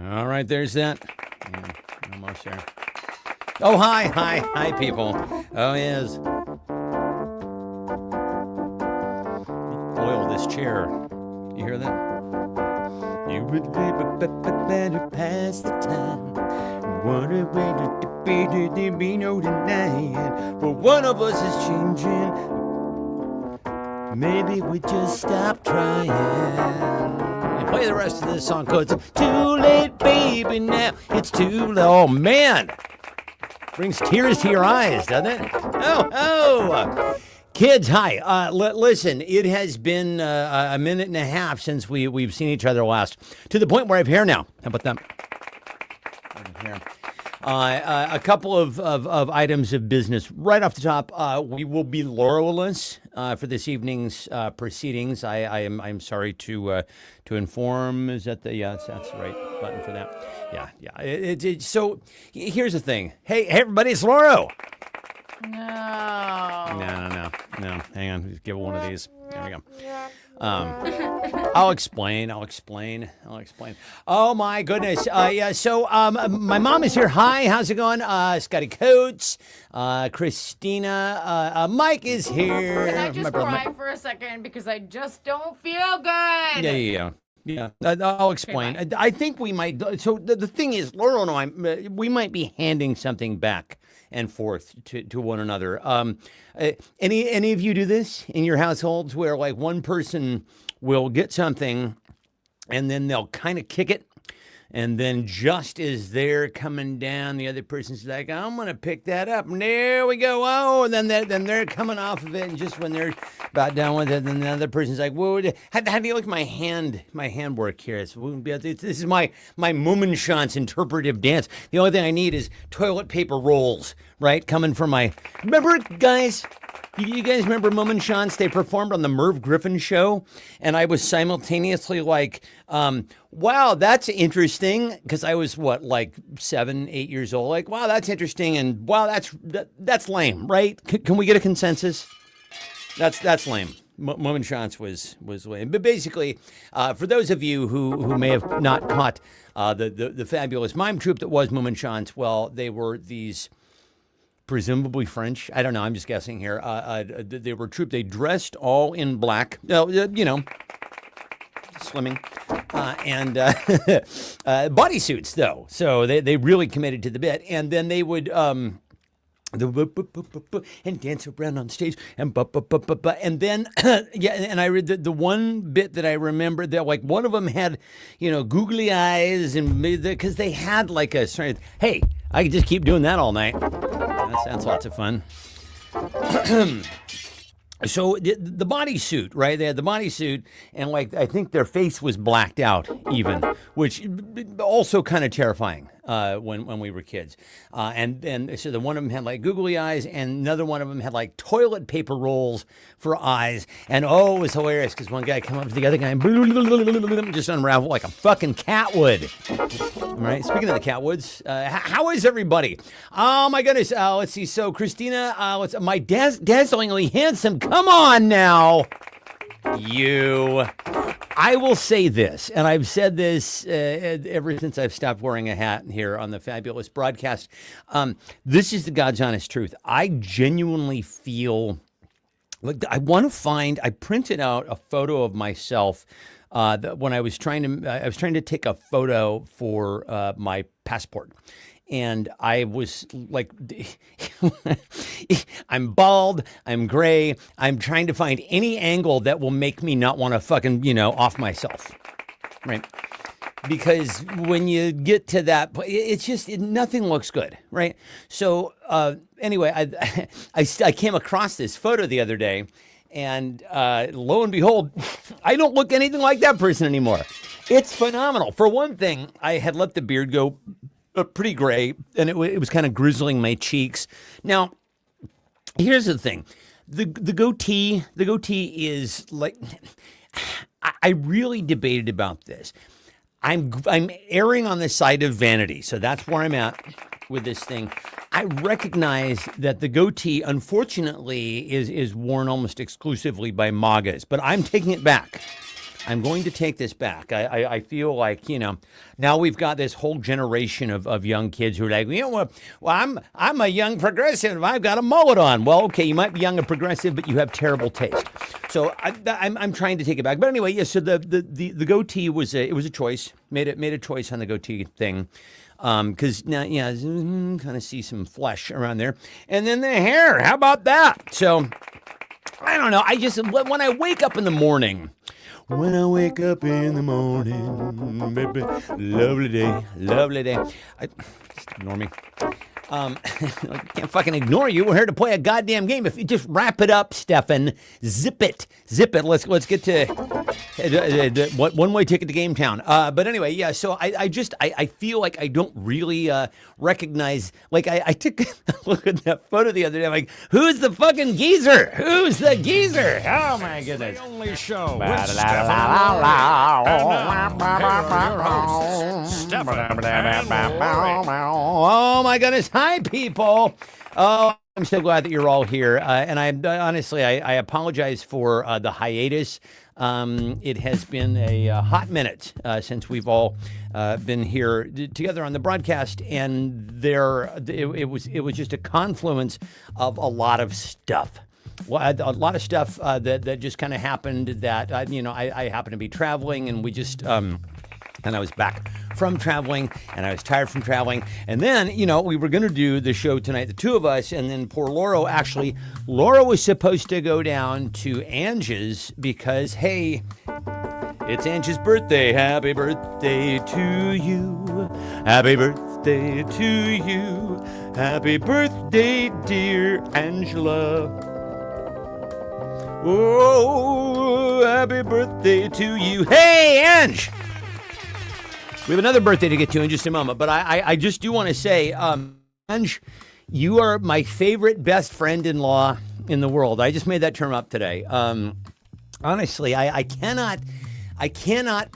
All right, there's that. Yeah, almost there. Oh, hi, people. Oh, yes. Oil this chair. You hear that? You would better pass the time. What a way to be no tonight. But one of us is changing. Maybe we just stop trying. And play the rest of this song, cause it's too late, baby, now. It's too late. Oh, man. Brings tears to your eyes, doesn't it? Oh. Kids, hi. Listen, it has been a minute and a half since we've seen each other last. To the point where I have hair now. How about that? Hair. A couple of items of business right off the top. We will be Laurelless for this evening's proceedings. I'm sorry to inform. Is that that's the right button for that? Yeah. So here's the thing. Hey, everybody, it's Lauro. No. Hang on. Just give one of these. There we go. I'll explain. Oh my goodness. So my mom is here. Hi, how's it going? Scotty Coates, Christina, Mike is here. Can I just cry for a second because I just don't feel good? Yeah. I'll explain. Okay, I think we might. So the thing is, Laurel and I, we might be handing something back and forth to one another. Any of you do this in your households where like one person will get something and then they'll kind of kick it, and then just as they're coming down, the other person's like, I'm going to pick that up. And there we go. Oh, and then they're coming off of it. And just when they're about done with it, then the other person's like, whoa, how do you like my hand work here? This is my Mummenschanz interpretive dance. The only thing I need is toilet paper rolls, right? Coming from my, remember guys? You guys remember Mummenschanz? They performed on the Merv Griffin show, and I was simultaneously like, wow, that's interesting, because I was, like 7, 8 years old. Like, wow, that's interesting, and wow, that's lame, right? Can we get a consensus? That's lame. Mummenschanz was lame. But basically, for those of you who may have not caught the fabulous mime troupe that was Mummenschanz, well, they were these presumably French. I don't know. I'm just guessing here. They were troupe. They dressed all in black. Slimming. And bodysuits, though. So they really committed to the bit. And then they would and dance around on stage and then and I read the one bit that I remember that like one of them had googly eyes, and because they had like a sorry, hey, I could just keep doing that all night. That sounds lots of fun. So the bodysuit, right? They had the bodysuit, and like I think their face was blacked out even, which also kind of terrifying when we were kids. And then so the one of them had like googly eyes, and another one of them had like toilet paper rolls for eyes. And it was hilarious because one guy came up to the other guy and just unraveled like a fucking cat would. All right. Speaking of the Catwoods, how is everybody? Oh my goodness. Let's see. So Christina, my dazzlingly handsome. Come on now. I will say this, and I've said this ever since I've stopped wearing a hat here on the fabulous broadcast. This is the God's honest truth. I genuinely feel like I printed out a photo of myself when I was trying to take a photo for my passport. And I was like, I'm bald, I'm gray, I'm trying to find any angle that will make me not want to fucking, off myself, right? Because when you get to that point, it's just, nothing looks good, right? So anyway, I came across this photo the other day, and lo and behold, I don't look anything like that person anymore. It's phenomenal. For one thing, I had let the beard go pretty gray, and it was kind of grizzling my cheeks. Now, here's the thing. The goatee is like, I really debated about this. I'm erring on the side of vanity, so that's where I'm at with this thing. I recognize that the goatee, unfortunately, is worn almost exclusively by MAGAs, but I'm taking it back. I'm going to take this back. I feel like, now we've got this whole generation of young kids who are like, I'm a young progressive and I've got a mullet on. Well, okay, you might be young and progressive, but you have terrible taste. So I'm trying to take it back. But anyway, yeah, so the goatee was it was a choice. Made a choice on the goatee thing. Because now, kind of see some flesh around there. And then the hair, how about that? So, I don't know. When I wake up in the morning, baby, lovely day. Just ignore me. I can't fucking ignore you. We're here to play a goddamn game. If you just wrap it up, Stefan, zip it. Let's get to one-way ticket to Game Town. But anyway, yeah. So I feel like I don't really recognize. Like I took a look at that photo the other day. I'm like, who's the fucking geezer? Who's the geezer? Oh my goodness. The only show with Stefan and Oh my goodness. Hi, people. Oh, I'm so glad that you're all here. And honestly, I apologize for the hiatus. It has been a hot minute since we've all been here together on the broadcast, and it was just a confluence of a lot of stuff. Well, a lot of stuff that just kind of happened. That I happened to be traveling, and we just. And I was back from traveling, and I was tired from traveling. And then, we were going to do the show tonight, the two of us, and then poor Laura was supposed to go down to Ange's because, hey, it's Ange's birthday. Happy birthday to you. Happy birthday to you. Happy birthday, dear Angela. Oh, happy birthday to you. Hey, Ange! We have another birthday to get to in just a moment, but I just do want to say, Ange, you are my favorite best friend-in-law in the world. I just made that term up today. Honestly, I cannot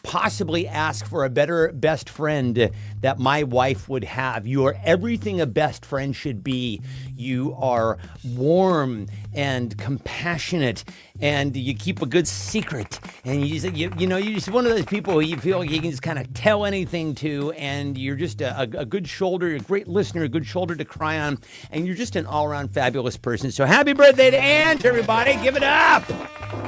possibly ask for a better best friend that my wife would have. You are everything a best friend should be. You are warm and compassionate, and you keep a good secret. And you're just one of those people who you feel like you can just kind of tell anything to, and you're just a good shoulder, a great listener, a good shoulder to cry on, and you're just an all-around fabulous person. So happy birthday to Ange, everybody. Give it up.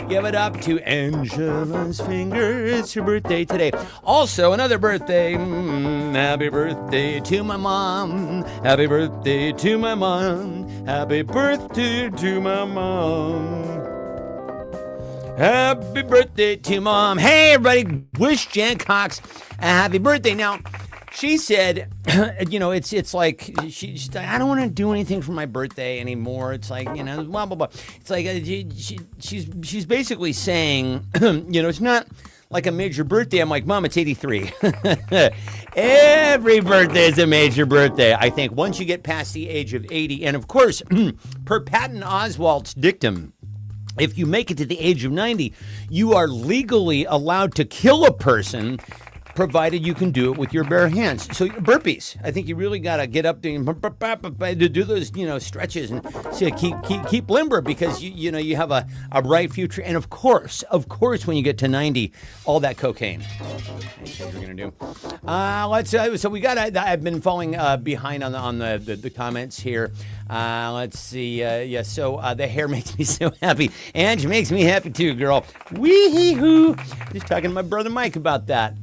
Give it up to Angela's finger. It's her birthday today. Also, another birthday. Happy birthday to my mom. Happy birthday to my mom. Happy birthday to my mom. Happy birthday to Mom. Hey, everybody. Wish Jan Cox a happy birthday. Now, she said, it's like, she's like, I don't want to do anything for my birthday anymore. It's like, blah, blah, blah. It's like, she's basically saying, it's not like a major birthday. I'm like, Mom, it's 83. Every birthday is a major birthday. I think once you get past the age of 80, and of course, per Patton Oswalt's dictum, if you make it to the age of 90, you are legally allowed to kill a person, provided you can do it with your bare hands. So burpees, I think you really got to get up there to do those, stretches and keep limber, because you have a bright future. And of course, when you get to 90, all that cocaine. That's what you're gonna do. So we got. I've been falling behind on the comments here. Let's see. So the hair makes me so happy. Ange makes me happy too, girl. Wee-hoo. Just talking to my brother Mike about that.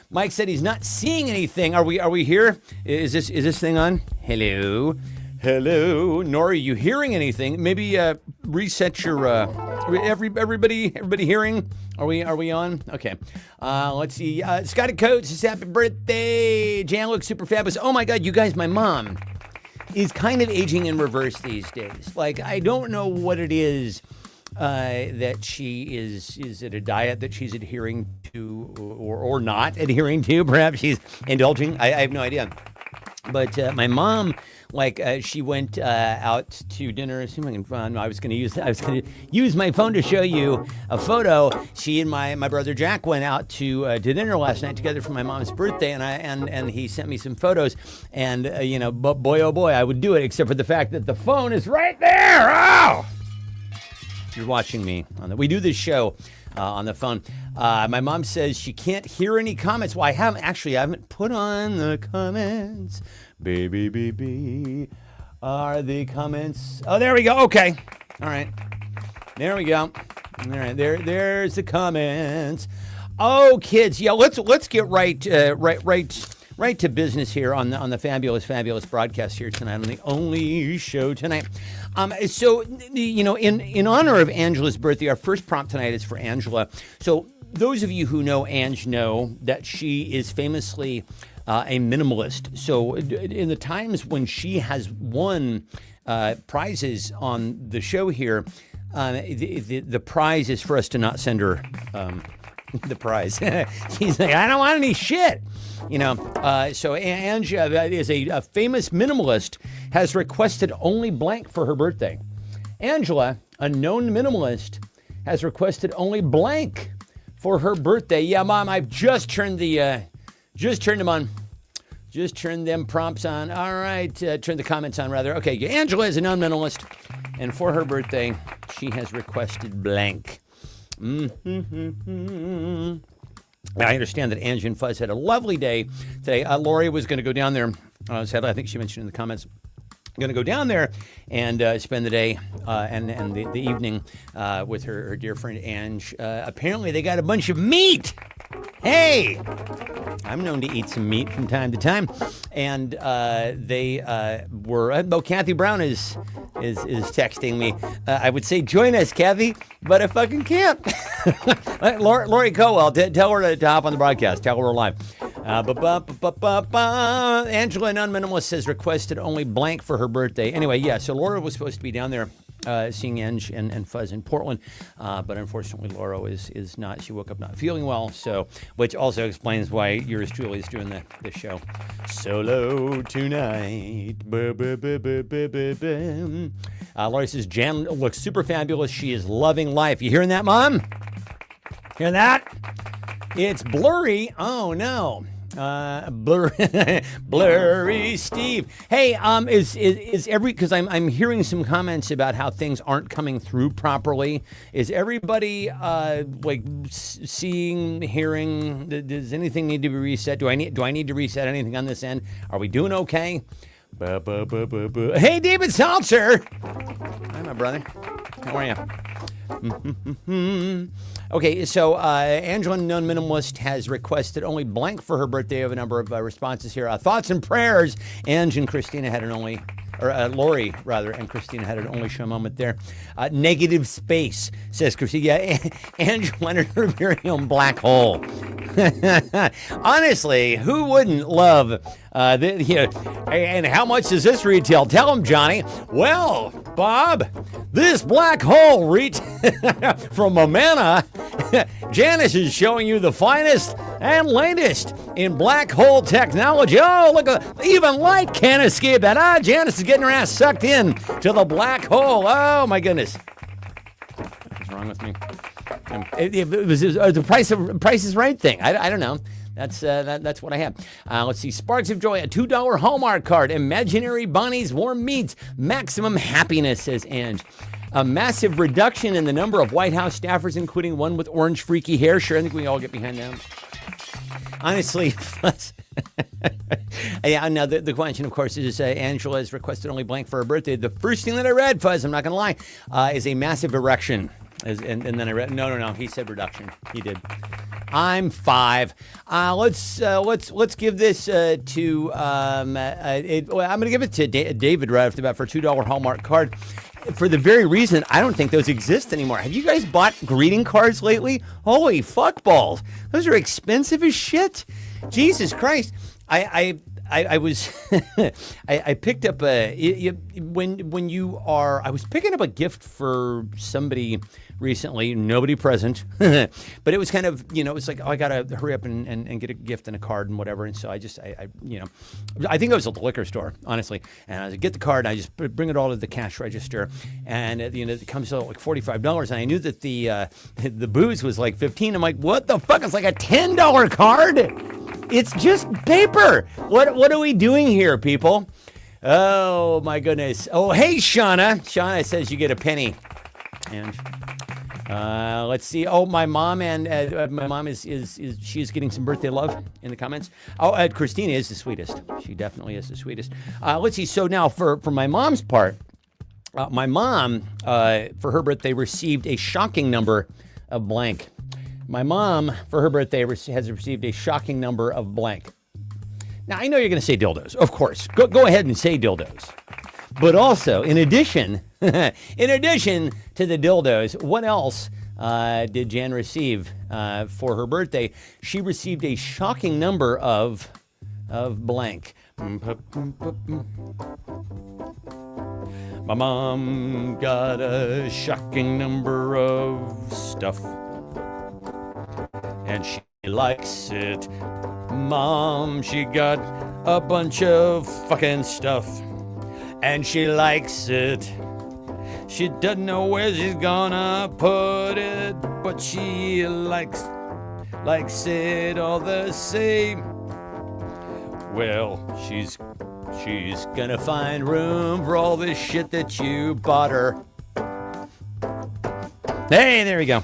Mike said he's not seeing anything. Are we here? Is this thing on? Hello. Nor are you hearing anything? Maybe reset your everybody hearing? Are we on? Okay. Let's see. Scotty Coates says happy birthday. Jan looks super fabulous. Oh my God, you guys, my mom is kind of aging in reverse these days. Like, I don't know what it is that she is it a diet that she's adhering to or not adhering to? Perhaps she's indulging. I have no idea. But my mom, she went out to dinner. I was going to use my phone to show you a photo. She and my brother Jack went out to dinner last night together for my mom's birthday, and he sent me some photos. And boy oh boy, I would do it, except for the fact that the phone is right there. Oh! You're watching me. We do this show on the phone. My mom says she can't hear any comments. Well, I haven't put on the comments. Baby, are the comments? Oh, there we go. Okay. All right. There we go. All right. There's the comments. Oh, kids. Yeah, let's get right to business here on the fabulous broadcast here tonight on the only show tonight. So in honor of Angela's birthday, our first prompt tonight is for Angela. So those of you who know Ange know that she is famously a minimalist. So in the times when she has won prizes on the show here, the prize is for us to not send her the prize. She's like, I don't want any shit. So Ange is a famous minimalist, has requested only blank for her birthday. Angela, a known minimalist, has requested only blank for her birthday. Yeah, Mom, I've just turned them on. Just turned them prompts on. All right, turned the comments on, rather. Okay, Angela is a known minimalist, and for her birthday, she has requested blank. I understand that Angie and Fuzz had a lovely day today. Lori was going to go down there. I think she mentioned in the comments, going to go down there and spend the day and the evening with her dear friend Ange. Apparently, they got a bunch of meat. Hey, I'm known to eat some meat from time to time, and they were. Kathy Brown is texting me. I would say join us, Kathy, but I fucking can't. Lori Cowell, tell her to hop on the broadcast. Tell her we're live. Angela Non-Minimalist says requested only blank for her birthday. Anyway, yeah, so Laura was supposed to be down there seeing Ange and Fuzz in Portland, but unfortunately Laura is not. She woke up not feeling well, so which also explains why yours truly is doing the show solo tonight. Laura says Jan looks super fabulous. She is loving life. You hearing that, Mom? Hear that? It's blurry. Oh no. Blurry Steve. Hey, is because I'm hearing some comments about how things aren't coming through properly. Is everybody seeing, hearing? Does anything need to be reset? Do I need to reset anything on this end? Are we doing okay? Hey, David Salzer. Hi, my brother. How are you? Okay, so Angela Non-Minimalist has requested only blank for her birthday. I have a number of responses here. Thoughts and prayers. Ange and Christina had an only, or Lori, rather, and Christina had an only show moment there. Negative space, says Christina. Yeah, Ange wanted her very own black hole. Honestly, who wouldn't love and how much does this retail? Tell him, Johnny. Well, Bob, this black hole from Amana. Janice is showing you the finest and latest in black hole technology. Oh, look, even light can't escape that. Janice is getting her ass sucked in to the black hole. Oh, my goodness. What's wrong with me? It was the Price is Right thing. I don't know. That's what I have. Let's see. Sparks of Joy, a $2 Hallmark card. Imaginary Bonnie's Warm Meats. Maximum happiness, says Ange. A massive reduction in the number of White House staffers, including one with orange freaky hair. Sure, I think we all get behind that. Honestly, yeah. Now the question, of course, is Angela has requested only blank for her birthday. The first thing that I read, Fuzz, I'm not going to lie, is a massive erection. And then I read no. He said reduction. He did. I'm 5. Let's give this to. I'm going to give it to David right off the bat for a $2 Hallmark card. For the very reason I don't think those exist anymore. Have you guys bought greeting cards lately? Holy fuck balls! Those are expensive as shit. Jesus Christ! I was I picked up when you are. I was picking up a gift for somebody recently, nobody present, but it was kind of, it's like, I gotta hurry up and get a gift and a card and whatever. And so I think I was at the liquor store, honestly, and I get the card and I just bring it all to the cash register, and it comes out like $45, and I knew that the booze was like $15. I'm like, what the fuck? It's like a $10 card. It's just paper. What are we doing here, people? Oh my goodness. Oh, hey, Shauna. Shauna says you get a penny. And Let's see. Oh, my mom is she's getting some birthday love in the comments. Oh, Christina is the sweetest. She definitely is the sweetest. Let's see. So now for my mom's part, my mom for her birthday received a shocking number of blank. My mom for her birthday has received a shocking number of blank. Now I know you're going to say dildos, of course. Go ahead and say dildos. But also, in addition to the dildos, what else did Jan receive for her birthday? She received a shocking number of blank. My mom got a shocking number of stuff, and she likes it. Mom, she got a bunch of fucking stuff, and she likes it. She doesn't know where she's gonna put it, but she likes it all the same. Well, she's gonna find room for all this shit that you bought her. Hey, there we go.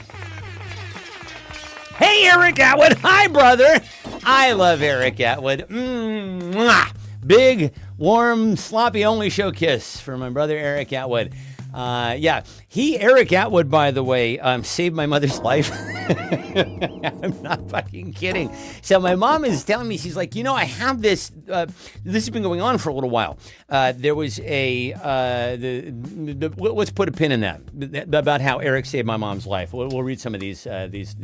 Hey, Eric Atwood. Hi, brother. I love Eric Atwood. Mwah. Big, warm, sloppy only show kiss for my brother Eric Atwood. Eric Atwood, by the way, saved my mother's life. I'm not fucking kidding. So my mom is telling me, she's like, I have this, this has been going on for a little while. There was let's put a pin in that, about how Eric saved my mom's life. We'll read some of these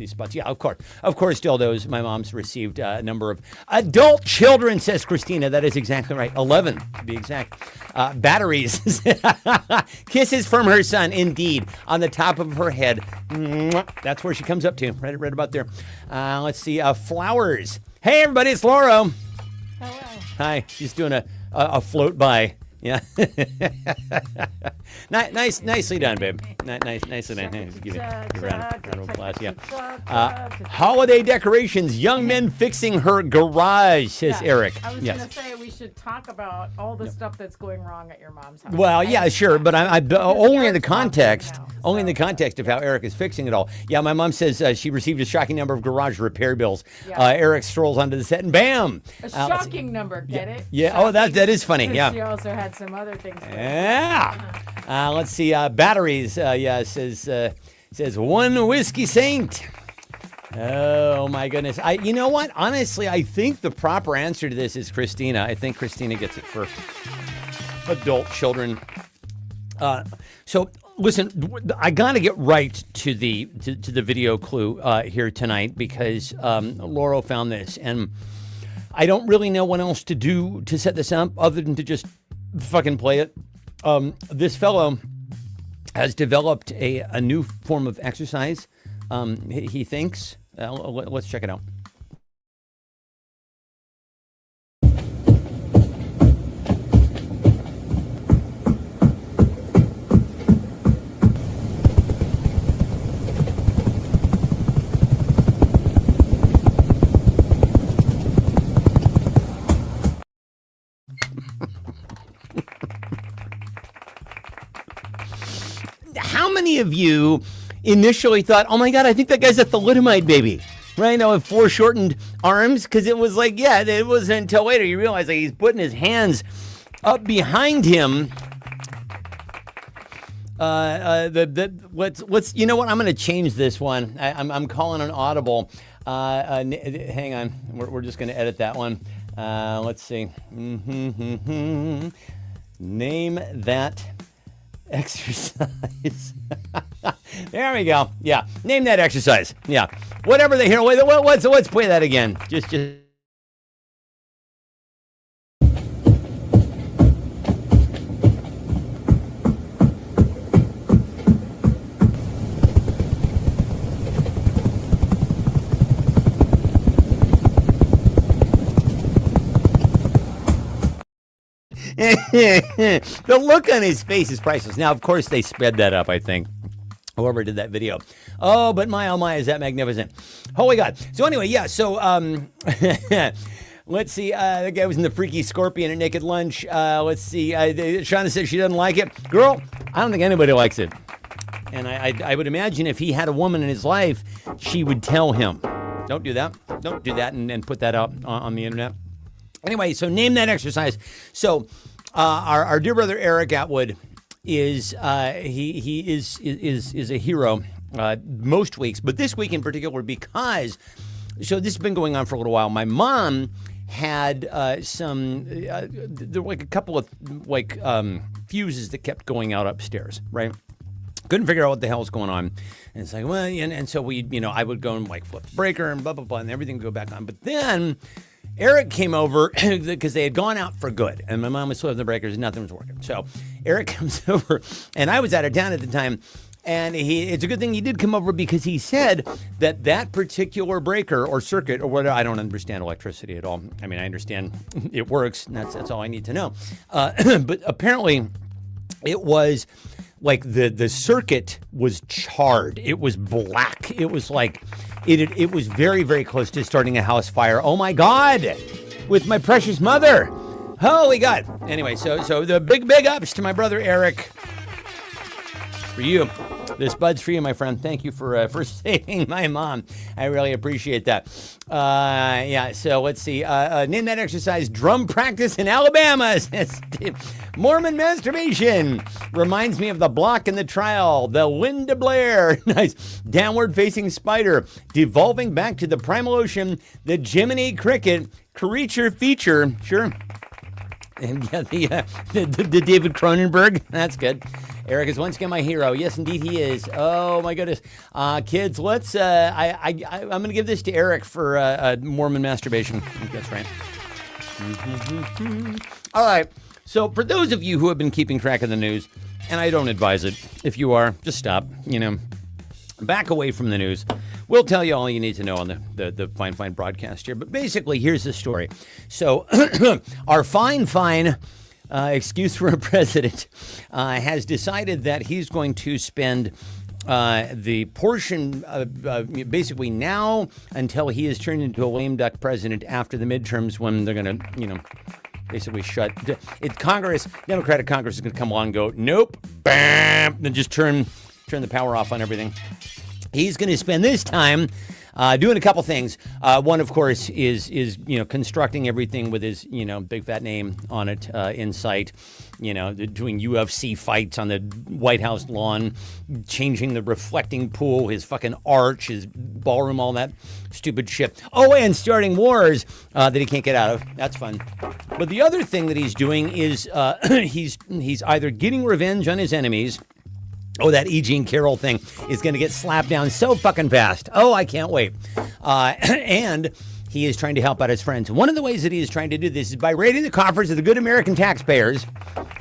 spots. Yeah, of course, dildos. My mom's received a number of adult children, says Christina. That is exactly right. 11 to be exact. Batteries. Kisses from her son, indeed, on the top of her head. That's where she comes up to, right about there. Let's see, flowers. Hey, everybody, it's Laura. Hello. Hi, she's doing a float by. Yeah. Nicely done, babe. Nicely done. Hey, give it a round of applause. Yeah. Holiday decorations. Young men fixing her garage, says Eric. I was going to say we should talk about all the stuff that's going wrong at your mom's house. Well, yeah, sure, but I only in the context. Only in the context of how Eric is fixing it all. Yeah, my mom says she received a shocking number of garage repair bills. Yeah. Eric strolls onto the set and bam! A shocking number, get it? Yeah. Shocking. Oh, that is funny. Yeah. She also had some other things. Yeah. Let's see. Batteries. Says one whiskey saint. Oh my goodness. You know what? Honestly, I think the proper answer to this is Christina. I think Christina gets it for adult children. So listen, I got to get right to the video clue here tonight because Laurel found this, and I don't really know what else to do to set this up other than to just fucking play it. This fellow has developed a new form of exercise. He thinks. Let's check it out. How many of you initially thought, oh my God, I think that guy's a thalidomide baby, right? With foreshortened arms? Because it was like, yeah, it wasn't until later you realize like he's putting his hands up behind him. Let's you know what? I'm going to change this one. I'm calling an audible. Hang on, we're just going to edit that one. Let's see. Name that exercise. There we go. Yeah, name that exercise. Yeah, whatever they hear. Let's play that again. Just. The look on his face is priceless. Now, of course, they sped that up, I think. Whoever did that video. Oh, but my, oh my, is that magnificent. Holy God. So anyway, yeah, so let's see. The guy was in the Freaky Scorpion at Naked Lunch. Let's see. Shauna said she doesn't like it. Girl, I don't think anybody likes it. And I would imagine if he had a woman in his life, she would tell him, don't do that. Don't do that and put that out on the internet. Anyway, so name that exercise. So our dear brother Eric Atwood is he is a hero most weeks, but this week in particular because so this has been going on for a little while. My mom had there were like a couple of fuses that kept going out upstairs, right? Couldn't figure out what the hell's going on. And it's like, well, and so we, I would go and like flip the breaker and blah, blah, blah, and everything would go back on. But then Eric came over because they had gone out for good. And my mom was flipping the breakers and nothing was working. So Eric comes over, and I was out of town at the time. And it's a good thing he did come over because he said that particular breaker or circuit or whatever, I don't understand electricity at all. I mean, I understand it works, and that's all I need to know. But apparently it was like the circuit was charred. It was black. It was like, it was very, very close to starting a house fire. Oh my God, with my precious mother. Holy God. Anyway, so the big ups to my brother Eric. For you. This bud's for you, my friend. Thank you for saving my mom. I really appreciate that. Yeah, so let's see. Name that exercise, drum practice in Alabama. Mormon masturbation. Reminds me of the block in the trial. The Linda Blair. Nice. Downward facing spider. Devolving back to the primal ocean. The Jiminy Cricket. Creature feature. Sure. And yeah, the David Cronenberg. That's good. Eric is once again my hero. Yes, indeed he is. Oh my goodness, kids, let's. I'm going to give this to Eric for Mormon masturbation. I think that's right. All right. So for those of you who have been keeping track of the news, and I don't advise it. If you are, just stop. Back away from the news. We'll tell you all you need to know on the fine broadcast here. But basically, here's the story. So our fine. Excuse for a president has decided that he's going to spend the portion basically now until he is turned into a lame duck president after the midterms when they're going to, basically shut it. Democratic Congress is going to come along and go, nope, bam, then just turn the power off on everything. He's going to spend this time doing a couple things. One, of course, is constructing everything with his big fat name on it in sight. Doing UFC fights on the White House lawn, changing the reflecting pool, his fucking arch, his ballroom, all that stupid shit. Oh, and starting wars that he can't get out of. That's fun. But the other thing that he's doing is he's either getting revenge on his enemies. Oh, that E. Jean Carroll thing is going to get slapped down so fucking fast. Oh, I can't wait. And he is trying to help out his friends. One of the ways that he is trying to do this is by raiding the coffers of the good American taxpayers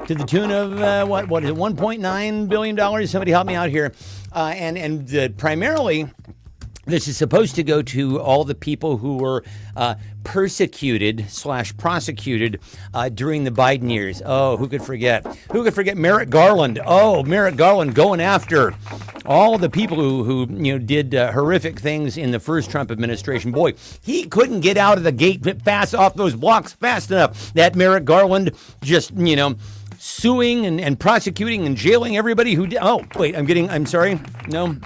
to the tune of, what is it, $1.9 billion? Somebody help me out here. And primarily, this is supposed to go to all the people who were persecuted/prosecuted during the Biden years. Oh, who could forget? Who could forget Merrick Garland? Oh, Merrick Garland going after all the people who did horrific things in the first Trump administration. Boy, he couldn't get out of the gate fast off those blocks fast enough. That Merrick Garland just, suing and prosecuting and jailing everybody who did. Oh, wait, I'm sorry. No,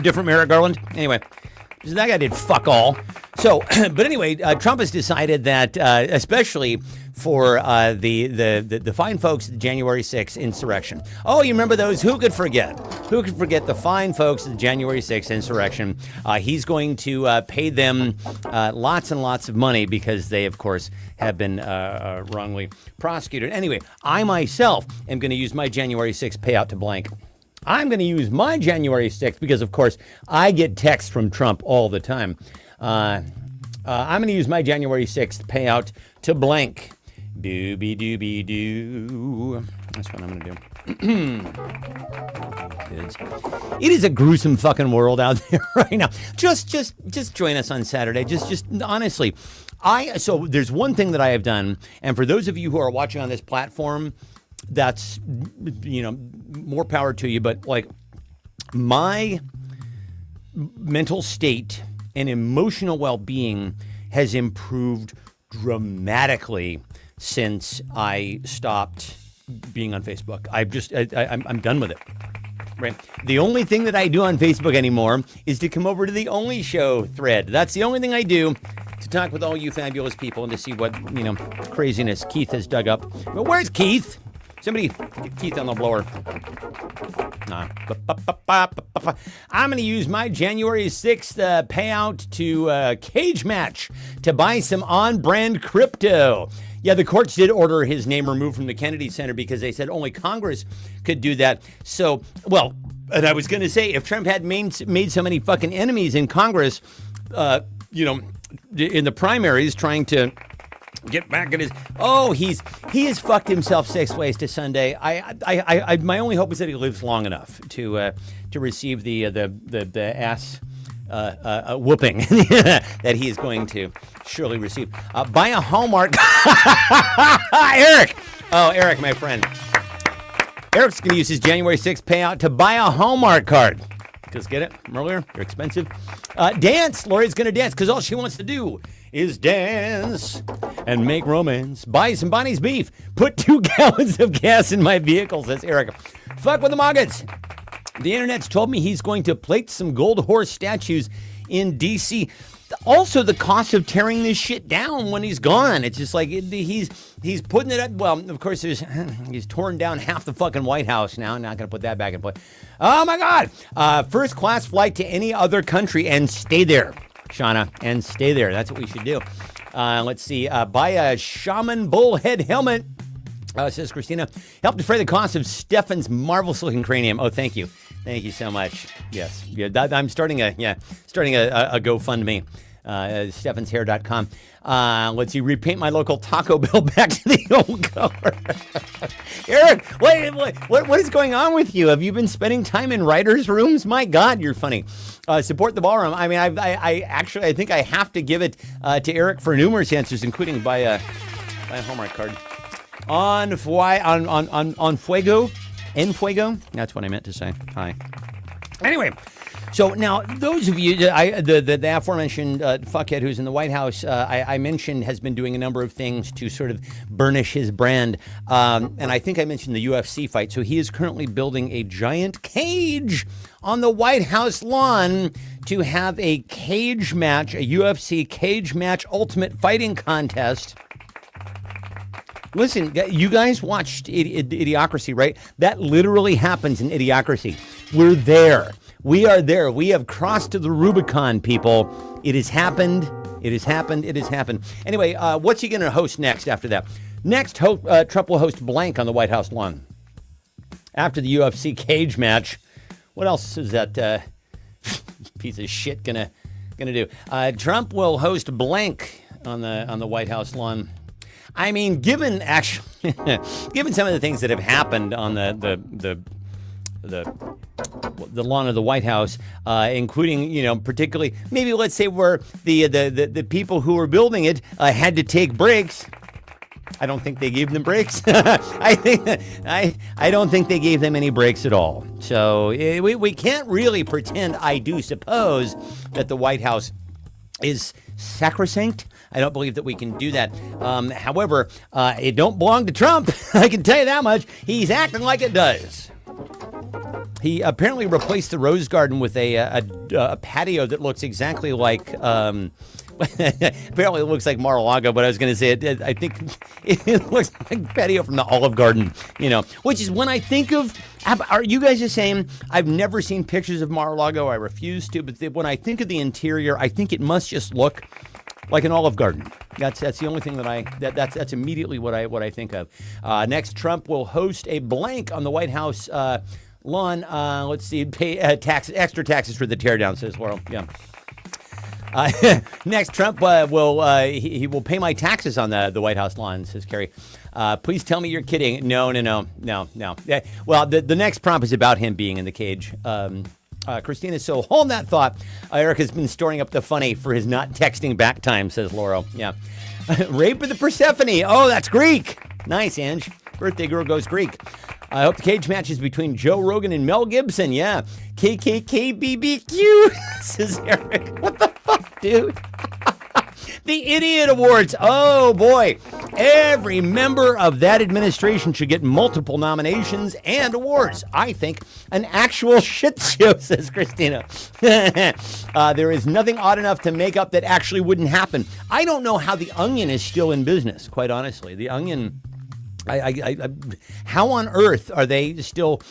different Merrick Garland. Anyway, that guy did fuck all. So, but anyway, Trump has decided that, especially for the fine folks at the January 6th insurrection. Oh, you remember those? Who could forget? Who could forget the fine folks at the January 6th insurrection? He's going to pay them lots and lots of money because they, of course, have been wrongly prosecuted. Anyway, I myself am going to use my January 6th payout to blank. I'm going to use my January 6th because, of course, I get texts from Trump all the time. I'm going to use my January 6th payout to blank. Doobie-doobie-doo. That's what I'm going to do. It is a gruesome fucking world out there right now. Just join us on Saturday. Just honestly. So there's one thing that I have done, and for those of you who are watching on this platform, that's, more power to you. But like my mental state and emotional well-being has improved dramatically since I stopped being on Facebook. I'm done with it. Right. The only thing that I do on Facebook anymore is to come over to the Only Show thread. That's the only thing I do to talk with all you fabulous people and to see what, craziness Keith has dug up. But where's Keith? Somebody get Keith on the blower. Nah. I'm going to use my January 6th payout to Cage Match to buy some on-brand crypto. Yeah, the courts did order his name removed from the Kennedy Center because they said only Congress could do that. So, and I was going to say, if Trump had made so many fucking enemies in Congress, in the primaries trying to get back at his, he has fucked himself 6 ways to Sunday. I my only hope is that he lives long enough to receive the ass whooping that he is going to surely receive. Buy a Hallmark. Eric. Oh, Eric, my friend. Eric's going to use his January 6th payout to buy a Hallmark card. Just get it from earlier. They're expensive. Dance. Lori's going to dance because all she wants to do is dance and make romance. Buy some Bonnie's beef. Put 2 gallons of gas in my vehicle, says Eric. Fuck with the Muggets. The internet's told me he's going to plate some gold horse statues in D.C. Also, the cost of tearing this shit down when he's gone. It's just like he's putting it up. Well, of course, he's torn down half the fucking White House now. Not going to put that back in place. Oh, my God. First class flight to any other country and stay there, Shauna, and stay there. That's what we should do. Let's see. Buy a shaman bullhead helmet. Says Christina. Help defray the cost of Stefan's marvelous-looking cranium. Oh, thank you. Thank you so much. Yes. Yeah, I'm starting a GoFundMe. StefansHair.com. Let's see. Repaint my local Taco Bell back to the old color. Eric, what is going on with you? Have you been spending time in writers' rooms? My God, you're funny. Support the ballroom. I mean, I think I have to give it to Eric for numerous answers, including buy a Hallmark card. On Fuego. En Fuego? That's what I meant to say. Hi. Anyway, so now those of you, the aforementioned fuckhead who's in the White House, I mentioned has been doing a number of things to sort of burnish his brand. And I think I mentioned the UFC fight. So he is currently building a giant cage on the White House lawn to have a cage match, a UFC cage match ultimate fighting contest. Listen, you guys watched Idiocracy, right? That literally happens in Idiocracy. We're there. We are there. We have crossed to the Rubicon, people. It has happened. It has happened. It has happened. Anyway, what's he going to host next after that? Next, Trump will host Blank on the White House lawn. After the UFC cage match, what else is that piece of shit gonna do? Trump will host Blank on the White House lawn. I mean, given some of the things that have happened on the lawn of the White House, including, particularly, maybe let's say where the people who were building it had to take breaks. I don't think they gave them breaks. I don't think they gave them any breaks at all. So we can't really pretend, I do suppose, that the White House is sacrosanct. I don't believe that we can do that. However, it don't belong to Trump. I can tell you that much. He's acting like it does. He apparently replaced the Rose Garden with a patio that looks exactly like. Apparently, it looks like Mar-a-Lago, but I was going to say I think it looks like patio from the Olive Garden. Which is when I think of. Are you guys the same? I've never seen pictures of Mar-a-Lago. I refuse to. But when I think of the interior, I think it must just look like an Olive Garden. That's the only thing that's immediately what I think of. Next, Trump will host a Blank on the White House lawn. Let's see, pay extra taxes for the teardown, says Laurel. Yeah. Next, Trump he will pay my taxes on the White House lawn, says Kerry. Please tell me you're kidding. No. Yeah, well, the next prompt is about him being in the cage. Christina, so hold that thought. Eric has been storing up the funny for his not texting back time, says Laurel. Yeah. Rape of the Persephone. Oh, that's Greek. Nice, Ange. Birthday girl goes Greek. I hope the cage match is between Joe Rogan and Mel Gibson. Yeah. KKK BBQ, says Eric. What the fuck, dude? The Idiot Awards. Oh, boy. Every member of that administration should get multiple nominations and awards. I think an actual shit show, says Christina. There is nothing odd enough to make up that actually wouldn't happen. I don't know how The Onion is still in business, quite honestly. The Onion... how on earth are they still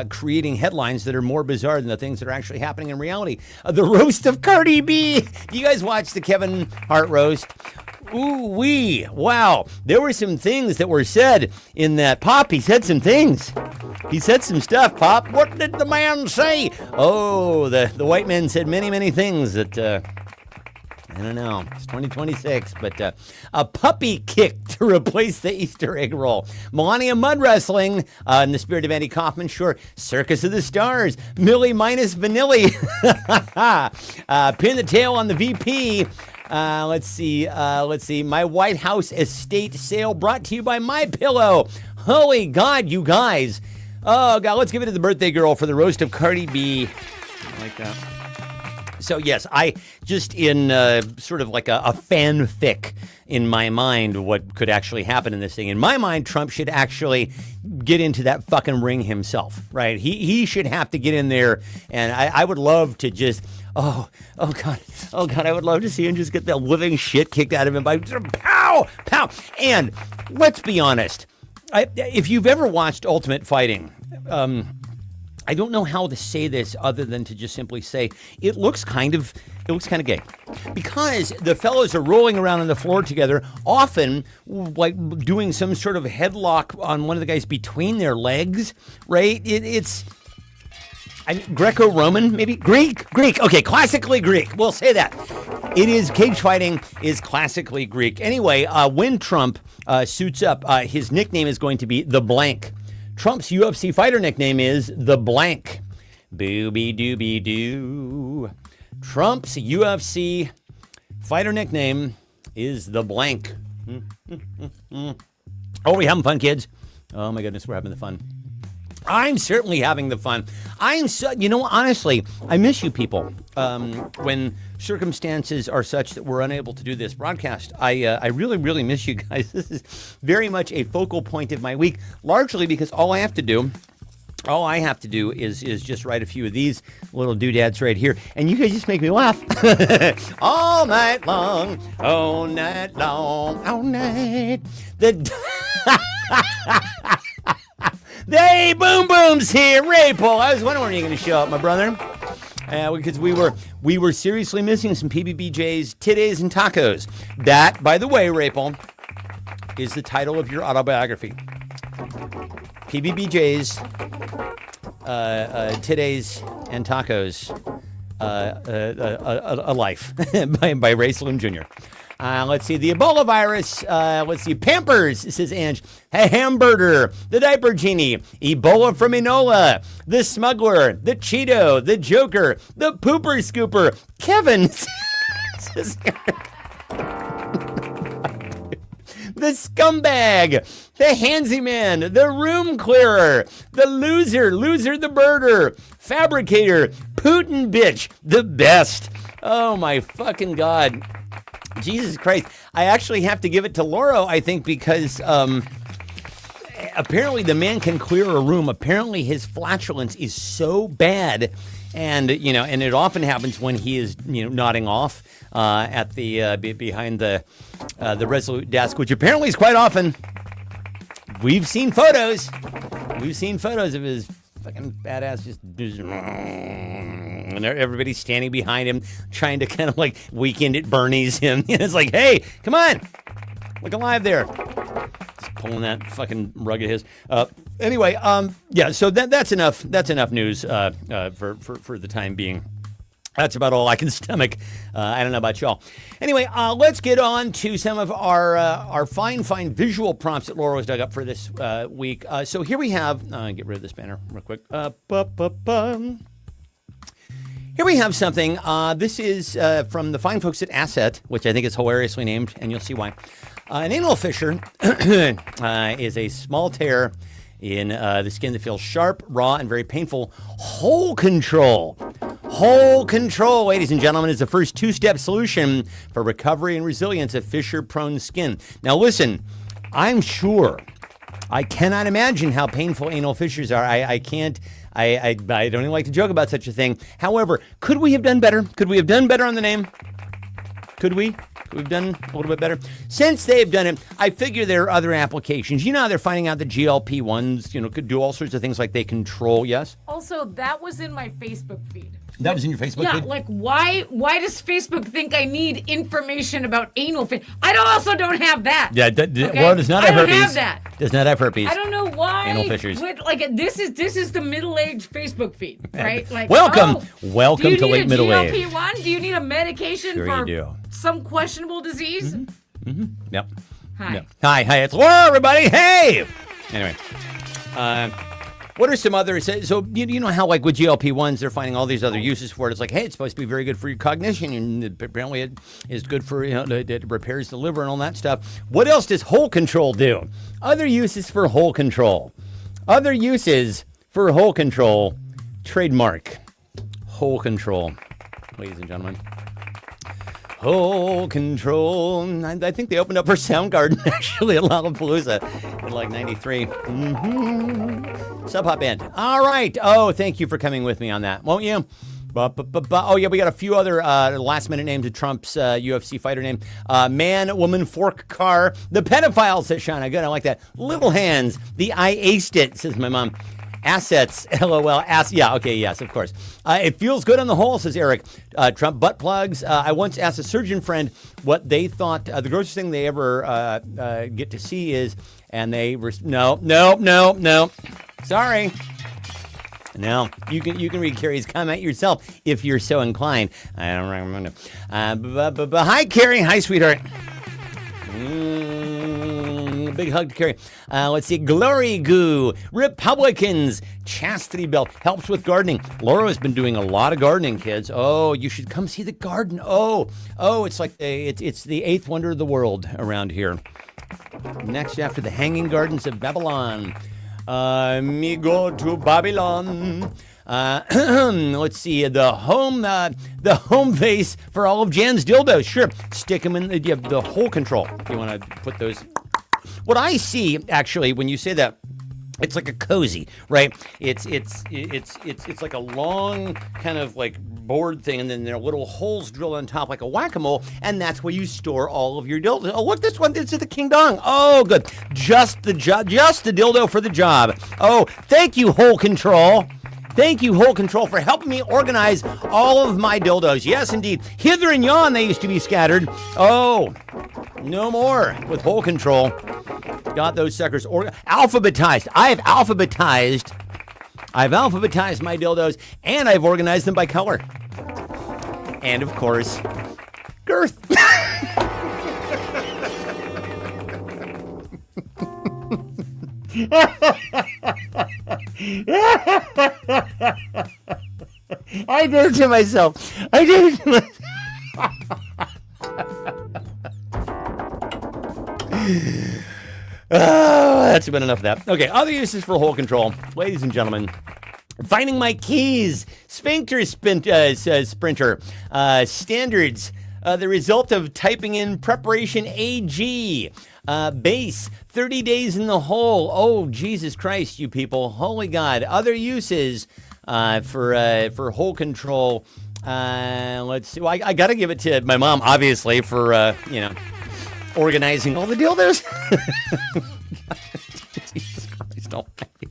creating headlines that are more bizarre than the things that are actually happening in reality? The roast of Cardi B. Do you guys watch the Kevin Hart roast? Ooh wee! Wow, there were some things that were said in that. Pop, he said some things. He said some stuff. Pop, what did the man say? Oh, the white man said many, many things that. I don't know. It's 2026, but a puppy kick to replace the Easter egg roll. Melania mud wrestling, in the spirit of Andy Kaufman, sure. Circus of the Stars. Millie minus Vanilli. Pin the tail on the VP. Let's see. My White House estate sale brought to you by MyPillow. Holy God, you guys. Oh, God, let's give it to the birthday girl for the roast of Cardi B. I like that. So, yes, I just in sort of like a fanfic in my mind what could actually happen in this thing. In my mind, Trump should actually get into that fucking ring himself, right? He should have to get in there, and I would love to just... Oh God, I would love to see him just get the living shit kicked out of him by pow, pow. And let's be honest, if you've ever watched Ultimate Fighting, I don't know how to say this other than to just simply say it looks kind of gay, because the fellows are rolling around on the floor together, often like doing some sort of headlock on one of the guys between their legs, right? It's Greco-Roman, maybe? Greek. Okay, classically Greek. We'll say that. Cage fighting is classically Greek. Anyway, when Trump suits up, his nickname is going to be The Blank. Trump's UFC fighter nickname is The Blank. Booby-dooby-doo. Trump's UFC fighter nickname is The Blank. Oh, we having fun, kids? Oh, my goodness, we're having the fun. I'm certainly having the fun. Honestly, I miss you people. When circumstances are such that we're unable to do this broadcast, I really, really miss you guys. This is very much a focal point of my week, largely because all I have to do is just write a few of these little doodads right here, and you guys just make me laugh all night long, all night long, all night. Hey, Boom Boom's here, Ray Paul. I was wondering when you're going to show up, my brother, because we were seriously missing some PBBJ's Titties and Tacos. That, by the way, Ray Paul, is the title of your autobiography. PBBJ's Titties and Tacos, a life by Ray Slim Jr. Let's see, the Ebola virus. Let's see, Pampers, says Ange. A hamburger, the diaper genie, Ebola from Enola, the smuggler, the Cheeto, the Joker, the pooper scooper, Kevin, says Eric. The scumbag, the handsy man, the room clearer, the loser the birder, fabricator, Putin bitch, the best. Oh my fucking God. Jesus Christ. I actually have to give it to Lauro, I think, because apparently the man can clear a room. Apparently his flatulence is so bad. And, and it often happens when he is, nodding off at the behind the Resolute desk, which apparently is quite often. We've seen photos. We've seen photos of his fucking badass just and everybody's standing behind him trying to kind of like Weekend at Bernie's him. It's like, hey, come on, look alive there. Just pulling that fucking rug of his. Anyway, yeah. So that's enough. That's enough news for the time being. That's about all I can stomach. I don't know about y'all. Anyway, let's get on to some of our fine visual prompts that Laura has dug up for this week. So here we have, get rid of this banner real quick. Here we have something. This is from the fine folks at Asset, which I think is hilariously named, and you'll see why. An anal fissure is a small tear in the skin that feels sharp, raw, and very painful. Hole control. Hole control, ladies and gentlemen, is the first two-step solution for recovery and resilience of fissure-prone skin. Now listen, I'm sure. I cannot imagine how painful anal fissures are. I can't. I don't even like to joke about such a thing. However, could we have done better? Could we have done better on the name? Could we? We've done a little bit better. Since they've done it, I figure there are other applications. You know how they're finding out the GLP-1s, could do all sorts of things like they control, yes? Also, that was in my Facebook feed. That was in your Facebook Yeah, feed? like why does Facebook think I need information about anal fit? I also don't have that. Yeah, okay? well, does not have I don't herpes. have that. Does not have herpes. I don't know why. Anal fissures. This is the middle-aged Facebook feed, right? Like, Welcome do you to need late a middle age. GLP-1? Do you need a medication Sure for you do. some questionable disease? Yep. Hi. Yep. Hi, it's Laura, everybody. Hey! Anyway, what are some others? So, you know how, like, with GLP-1s, they're finding all these other uses for it. It's like, hey, it's supposed to be very good for your cognition, and apparently it is good for, it repairs the liver and all that stuff. What else does whole control do? Other uses for whole control. Other uses for whole control. Trademark. Whole control. Ladies and gentlemen. Whole control. I think they opened up for Soundgarden, actually, at Lollapalooza in like 93. Sub Pop Band. All right. Oh, thank you for coming with me on that, won't you? Oh, yeah, we got a few other last-minute names of Trump's UFC fighter name. Man, woman, fork, car. The pedophile, says Shauna. Good, I like that. Little hands. The I aced it, says my mom. Assets, LOL. Yeah, okay, yes, of course. It feels good on the whole, says Eric. Trump butt plugs. I once asked a surgeon friend what they thought the grossest thing they ever get to see is, and they were, no. Sorry. No, you can read Carrie's comment yourself if you're so inclined. I don't recommend it. But hi, Carrie. Hi, sweetheart. Big hug to Carrie. Let's see. Glory Goo. Republicans. Chastity Belt. Helps with gardening. Laura has been doing a lot of gardening, kids. Oh, you should come see the garden. Oh, it's like it's the eighth wonder of the world around here. Next after the Hanging Gardens of Babylon. Me go to Babylon. Let's see, the home base for all of Jan's dildos. Sure, stick them in the hole control. If you want to put those. What I see, actually, when you say that, it's like a cozy, right? It's like a long kind of like board thing, and then there are little holes drilled on top like a whack-a-mole, and that's where you store all of your dildos. Oh, look, this one, this is the King Dong. Oh, good. Just the dildo for the job. Oh, thank you, Hole Control. Thank you, Hole Control, for helping me organize all of my dildos. Yes, indeed. Hither and yon, they used to be scattered. Oh, no more with Hole Control. Got those suckers alphabetized. I've alphabetized my dildos, and I've organized them by color. And, of course, girth. I did it to myself. Oh, that's been enough of that. Okay, other uses for hole control. Ladies and gentlemen, finding my keys. Sphincter sprinter. Standards. The result of typing in preparation AG. Base. 30 days in the hole. Oh, Jesus Christ, you people. Holy God. Other uses for hole control. Let's see. Well, I got to give it to my mom, obviously, for, organizing all the dildos. Jesus Christ almighty.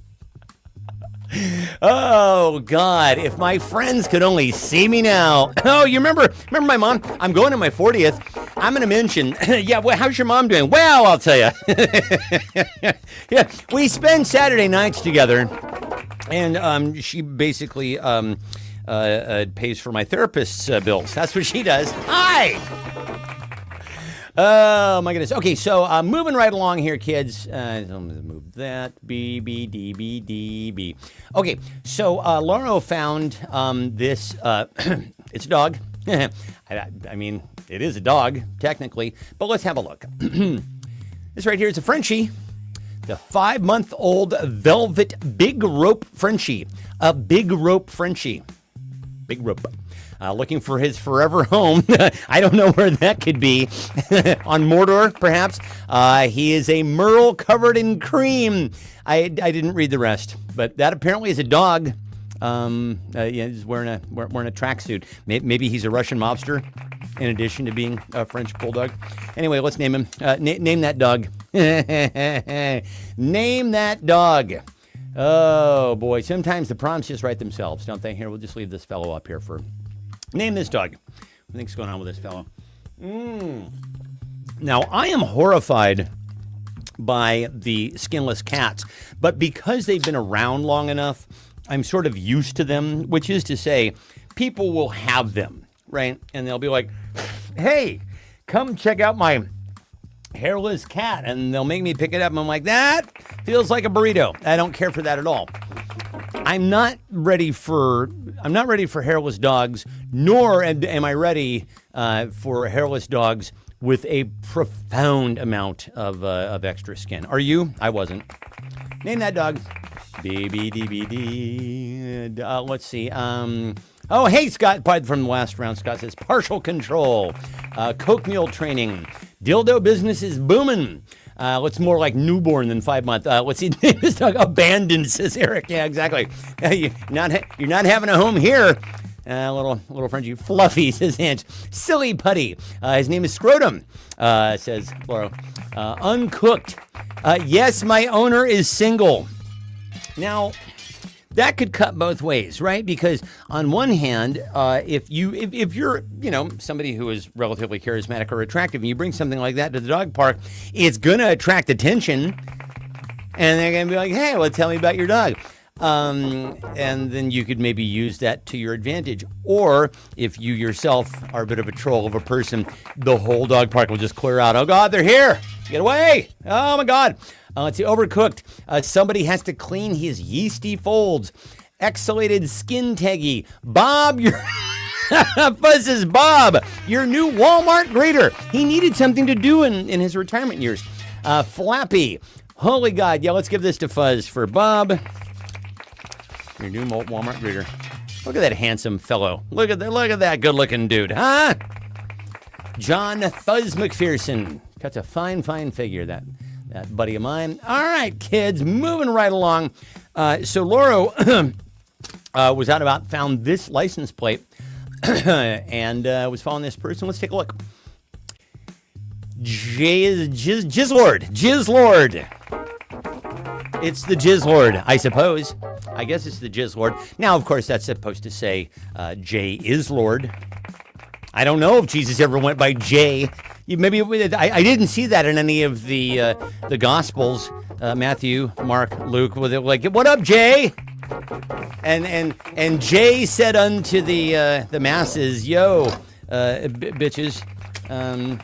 Oh, God, if my friends could only see me now. Oh, you remember my mom? I'm going to my 40th. I'm going to mention, yeah, well, how's your mom doing? Well, I'll tell you. Yeah, we spend Saturday nights together, and she basically pays for my therapist's bills. That's what she does. Hi! Oh, my goodness. Okay, so moving right along here, kids. Move that. B, B, D, B, D, B. Okay, so Laura found this. It's a dog. I mean, it is a dog, technically. But let's have a look. This right here is a Frenchie. The 5-month-old Velvet Big Rope Frenchie. A Big Rope Frenchie. Big Rope. looking for his forever home. I don't know where that could be. On Mordor, perhaps. He is a merle covered in cream. I didn't read the rest, but that apparently is a dog. He's wearing a tracksuit. Maybe he's a Russian mobster, in addition to being a French bulldog. Anyway, let's name him. Name that dog. Name that dog. Oh boy, sometimes the prompts just write themselves, don't they? Here, we'll just leave this fellow up here for. Name this dog. What do you think's going on with this fellow? Now, I am horrified by the skinless cats, but because they've been around long enough, I'm sort of used to them, which is to say, people will have them, right? And they'll be like, hey, come check out my hairless cat, and they'll make me pick it up, and I'm like, that feels like a burrito. I don't care for that at all. I'm not ready for hairless dogs, nor am I ready for hairless dogs with a profound amount of extra skin. Are you? I wasn't. Name that dog. BBDBD. Let's see. Oh, hey, Scott, from the last round. Scott says partial control, Coke mule training, dildo business is booming. What's more like newborn than 5 months? Let's see. This dog abandoned, says Eric. Yeah, exactly. You're not having a home here. Little Frenchie. Fluffy, says Hinch. Silly putty. His name is Scrotum, says Laura. Uncooked. Yes, my owner is single. Now, that could cut both ways, right? Because on one hand, if you're somebody who is relatively charismatic or attractive, and you bring something like that to the dog park, it's gonna attract attention, and they're gonna be like, "Hey, well, tell me about your dog." And then you could maybe use that to your advantage. Or if you yourself are a bit of a troll of a person, the whole dog park will just clear out. Oh God, they're here! Get away! Oh my God! Let's see, overcooked. Somebody has to clean his yeasty folds. Exhalated skin taggy. Bob, Fuzz is Bob, your new Walmart greeter. He needed something to do in his retirement years. Flappy. Holy God. Yeah, let's give this to Fuzz for Bob. Your new Walmart greeter. Look at that handsome fellow. Look at that good-looking dude, huh? John Fuzz McPherson. That's a fine figure, that buddy of mine. All right, kids, moving right along. So Laura was out about, found this license plate and was following this person. Let's take a look. Jizzlord. It's the Jizzlord, I suppose. I guess it's the Jizzlord. Now, of course, that's supposed to say J is Lord. I don't know if Jesus ever went by J. Maybe I didn't see that in any of the Gospels. Matthew, Mark, Luke, were like, "What up, Jay?" And Jay said unto the masses, "Yo, bitches, I'm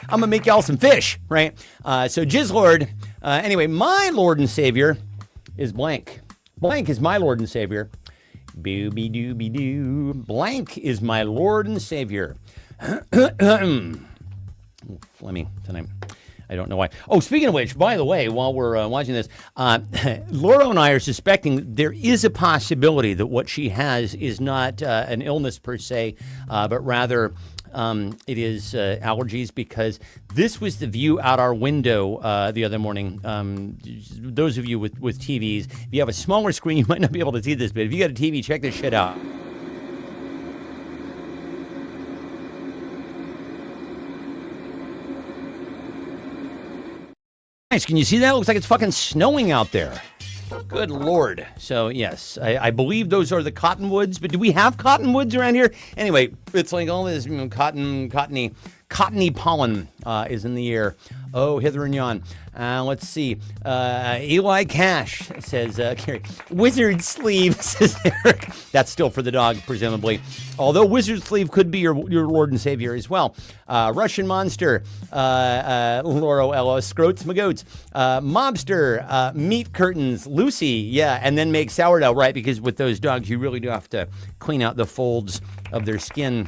gonna make y'all some fish, right?" So Jizzlord. Anyway, my Lord and Savior is blank. Blank is my Lord and Savior. Booby dooby doo. Blank is my Lord and Savior. Fleming tonight. I don't know why. Oh, speaking of which, by the way, while we're watching this, Laura and I are suspecting there is a possibility that what she has is not an illness per se, but rather it is allergies, because this was the view out our window the other morning. Those of you with TVs, if you have a smaller screen, you might not be able to see this, but if you got a TV, check this shit out. Nice. Can you see that? It looks like it's fucking snowing out there. Good Lord. So, yes, I believe those are the cottonwoods, but do we have cottonwoods around here? Anyway, it's like all this cottony pollen is in the air. Oh, hither and yon. Let's see. Eli Cash says, wizard sleeve, says Eric. That's still for the dog, presumably. Although wizard sleeve could be your Lord and Savior as well. Russian monster, Lauro Ellis, Scroats Magoats, mobster, meat curtains, Lucy, yeah, and then make sourdough, right? Because with those dogs, you really do have to clean out the folds of their skin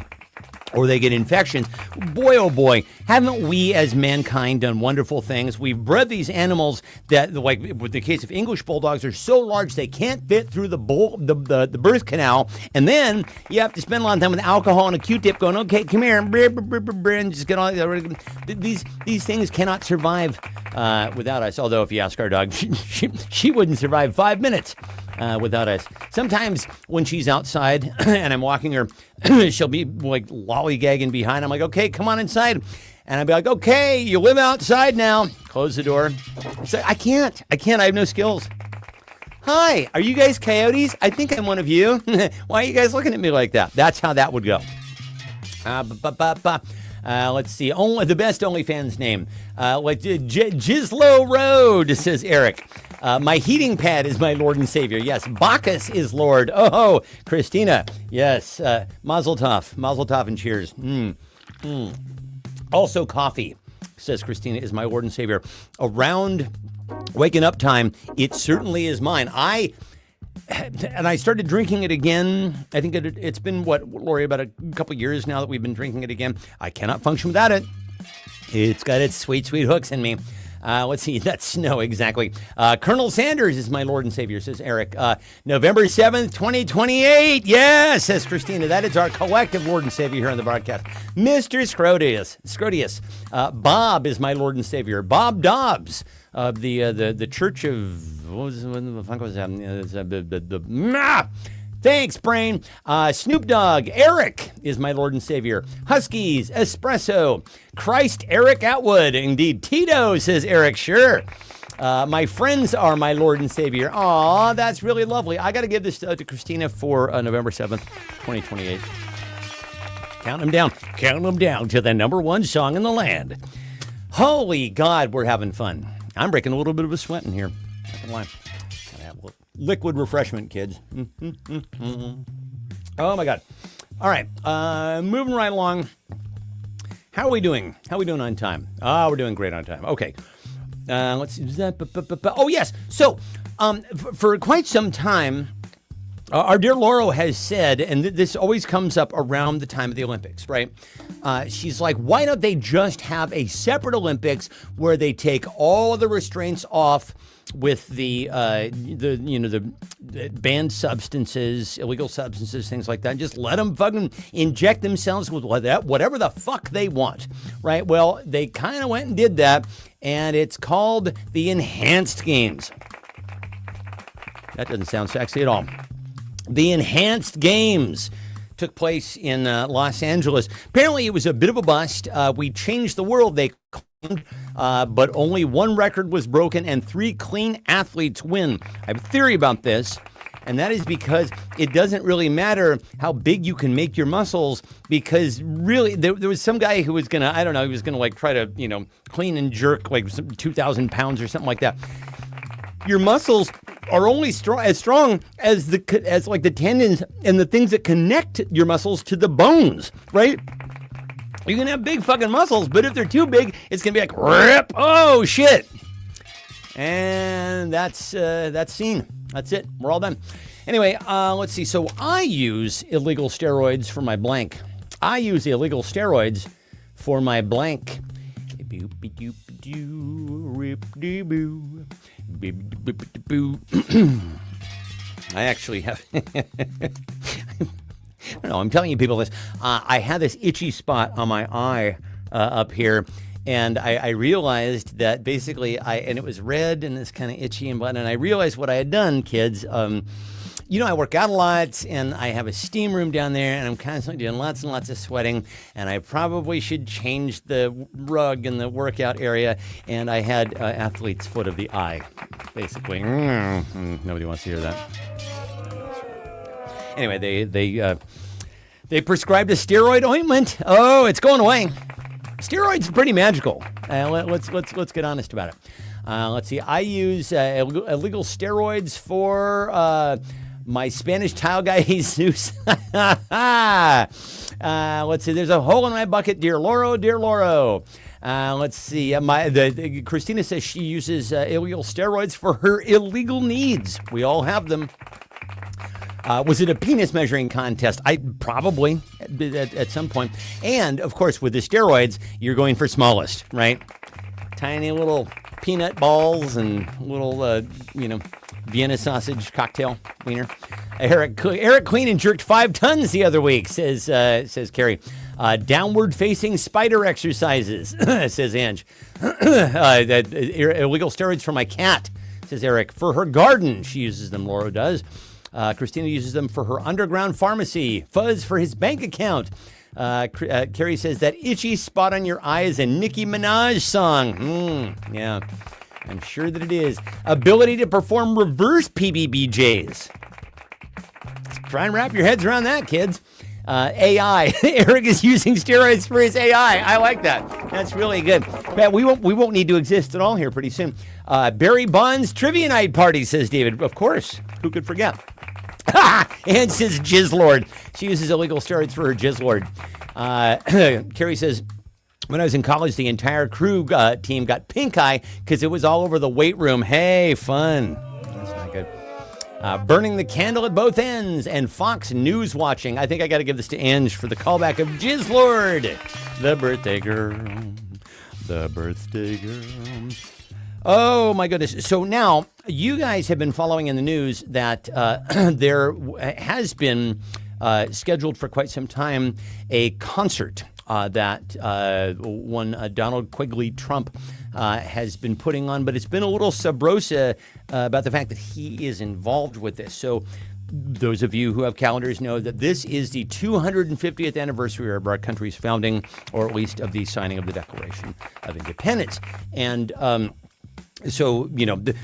or they get infections. Boy, oh boy, haven't we as mankind done wonderful things? We've bred these animals that, like with the case of English bulldogs, are so large they can't fit through the birth canal. And then you have to spend a lot of time with alcohol and a Q-tip going, okay, come here, and just get all these things cannot survive without us. Although if you ask our dog, she wouldn't survive 5 minutes without us. Sometimes when she's outside and I'm walking her, she'll be like lollygagging behind. I'm like, okay, come on inside. And I'd be like, okay, you live outside now. Close the door. So I can't. I have no skills. Hi, are you guys coyotes? I think I'm one of you. Why are you guys looking at me like that? That's how that would go. Let's see. The best OnlyFans name. Gislo Road, says Eric. My heating pad is my Lord and Savior. Yes, Bacchus is Lord. Oh, Christina. Yes, Mazel Tov. Mazel Tov and cheers. Also, coffee, says Christina, is my Lord and Savior. Around waking up time, it certainly is mine. I started drinking it again. I think it's been, Lori, about a couple years now that we've been drinking it again. I cannot function without it. It's got its sweet, sweet hooks in me. Let's see, that's snow, exactly. Colonel Sanders is my Lord and Savior, says Eric. November 7th, 2028. Yes, says Christina. That is our collective Lord and Savior here on the broadcast. Mr. Scrotius. Bob is my Lord and Savior. Bob Dobbs of the Church of, what the fuck was that? Thanks, Brain. Snoop Dogg. Eric is my Lord and Savior. Huskies. Espresso. Christ Eric Atwood. Indeed. Tito, says Eric. Sure. My friends are my Lord and Savior. Aw, that's really lovely. I got to give this to Christina for November 7th, 2028. Count them down. Count them down to the number one song in the land. Holy God, we're having fun. I'm breaking a little bit of a sweat in here. Not gonna lie. Gotta have a little liquid refreshment, kids. Oh my God. All right. Moving right along. How are we doing? How are we doing on time? We're doing great on time. Okay. Let's see. Oh, yes. So, for quite some time, our dear Laura has said, and this always comes up around the time of the Olympics, right? She's like, why don't they just have a separate Olympics where they take all the restraints off with the banned substances, illegal substances, things like that, and just let them fucking inject themselves with whatever the fuck they want, right? Well, they kind of went and did that, and it's called the Enhanced Games. That doesn't sound sexy at all. The Enhanced Games took place in Los Angeles. Apparently, it was a bit of a bust. We changed the world, they claimed, but only one record was broken and 3 clean athletes win. I have a theory about this, and that is because it doesn't really matter how big you can make your muscles, because really, there was some guy who was gonna, he was gonna like try to, clean and jerk like 2,000 pounds or something like that. Your muscles are only as strong as the tendons and the things that connect your muscles to the bones, right? You can have big fucking muscles, but if they're too big, it's gonna be like rip. Oh shit! And that's scene. That's it. We're all done. Anyway, let's see. So I use illegal steroids for my blank. I use illegal steroids for my blank. I actually have. I don't know. I'm telling you people this. I had this itchy spot on my eye up here, and I realized that basically and it was red and it's kind of itchy and I realized what I had done, kids. I work out a lot, and I have a steam room down there, and I'm constantly doing lots and lots of sweating, and I probably should change the rug in the workout area, and I had athlete's foot of the eye, basically. Nobody wants to hear that. Anyway, they prescribed a steroid ointment. Oh, it's going away. Steroids are pretty magical. Let's get honest about it. Let's see. I use illegal steroids for my Spanish tile guy, Jesus. Let's see. There's a hole in my bucket, dear Loro, dear Loro. Let's see. Christina says she uses illegal steroids for her illegal needs. We all have them. Was it a penis measuring contest? I probably at some point. And of course, with the steroids, you're going for smallest, right? Tiny little peanut balls and little, Vienna sausage cocktail wiener. Eric Queen jerked 5 tons the other week, says Carrie. Downward facing spider exercises, says Ange. Illegal steroids for my cat, says Eric. For her garden, she uses them, Laura does. Christina uses them for her underground pharmacy. Fuzz for his bank account. Carrie says that itchy spot on your eye is a Nicki Minaj song. Yeah, I'm sure that it is. Ability to perform reverse PBBJs. Try and wrap your heads around that, kids. AI. Eric is using steroids for his AI. I like that. That's really good. But we won't need to exist at all here pretty soon. Barry Bonds Trivia Night Party, says David. Of course. Who could forget? And says Jizzlord. She uses illegal steroids for her Jizzlord. Carrie says, when I was in college, the entire crew team got pink eye because it was all over the weight room. Hey, fun. That's not good. Burning the candle at both ends and Fox News watching. I think I got to give this to Ange for the callback of Jizzlord. The birthday girl. The birthday girl. Oh, my goodness. So now, you guys have been following in the news that there has been scheduled for quite some time a concert that one Donald Quigley Trump has been putting on, but it's been a little sub rosa about the fact that he is involved with this. So those of you who have calendars know that this is the 250th anniversary of our country's founding, or at least of the signing of the Declaration of Independence. And so,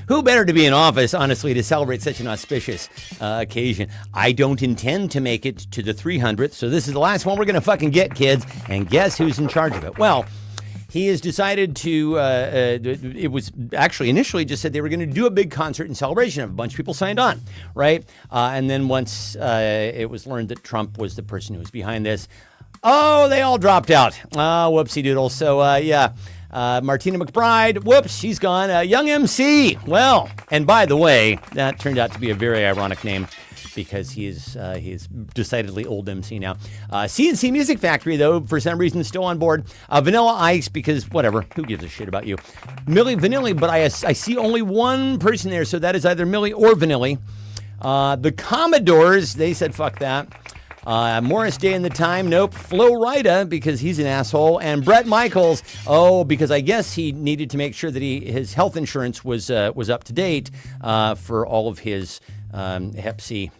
who better to be in office, honestly, to celebrate such an auspicious occasion? I don't intend to make it to the 300th, so this is the last one we're going to fucking get, kids. And guess who's in charge of it? Well, he has decided to, it was actually initially just said they were going to do a big concert in celebration of a bunch of people signed on, right? And then once it was learned that Trump was the person who was behind this, they all dropped out. Whoopsie doodle. So, yeah. Martina McBride, whoops, she's gone. Young MC, well, and by the way, that turned out to be a very ironic name because he's decidedly old MC now. CNC Music Factory, though, for some reason, still on board. Vanilla Ice, because whatever, who gives a shit about you? Milli Vanilli, but I see only one person there, so that is either Milli or Vanilli. The Commodores, they said fuck that. Morris Day and the Time, nope. Flo Rida, because he's an asshole. And Bret Michaels, because I guess he needed to make sure that his health insurance was up to date for all of his Hep C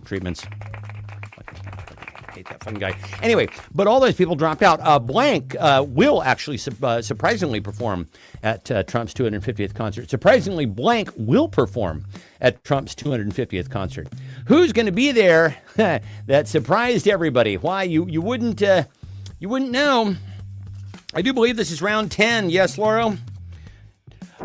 treatments. I hate that fucking guy. Anyway, but all those people dropped out. Blank will actually surprisingly perform at Trump's 250th concert. Surprisingly, Blank will perform at Trump's 250th concert. Who's going to be there? That surprised everybody. Why? You wouldn't know. I do believe this is round 10. Yes, Laura?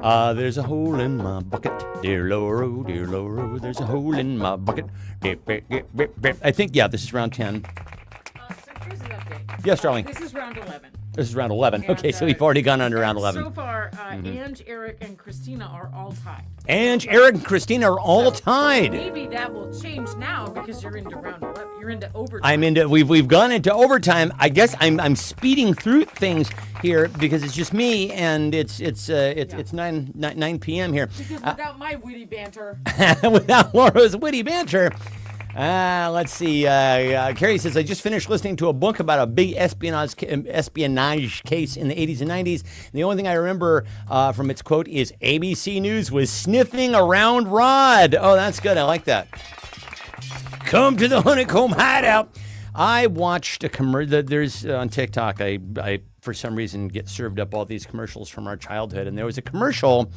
There's a hole in my bucket, dear Laura, there's a hole in my bucket. I think, yeah, this is round 10. So here's an update. Yes, darling. This is round 11. This is round 11. And, okay, so we've already gone under round 11. So far, Ange, Eric, and Christina are all tied. Ange, Eric, and Christina are all tied. Maybe that will change now because you're into round 11. You're into overtime. We've gone into overtime. I guess I'm speeding through things here because it's just me and it's 9 p.m. here. Because without my witty banter. Without Laura's witty banter. Let's see. Carrie says, I just finished listening to a book about a big espionage case in the 80s and 90s. And the only thing I remember from its quote is ABC News was sniffing around Rod. Oh, that's good. I like that. Come to the Honeycomb Hideout. I watched a commercial. There's on TikTok, I for some reason get served up all these commercials from our childhood. And there was a commercial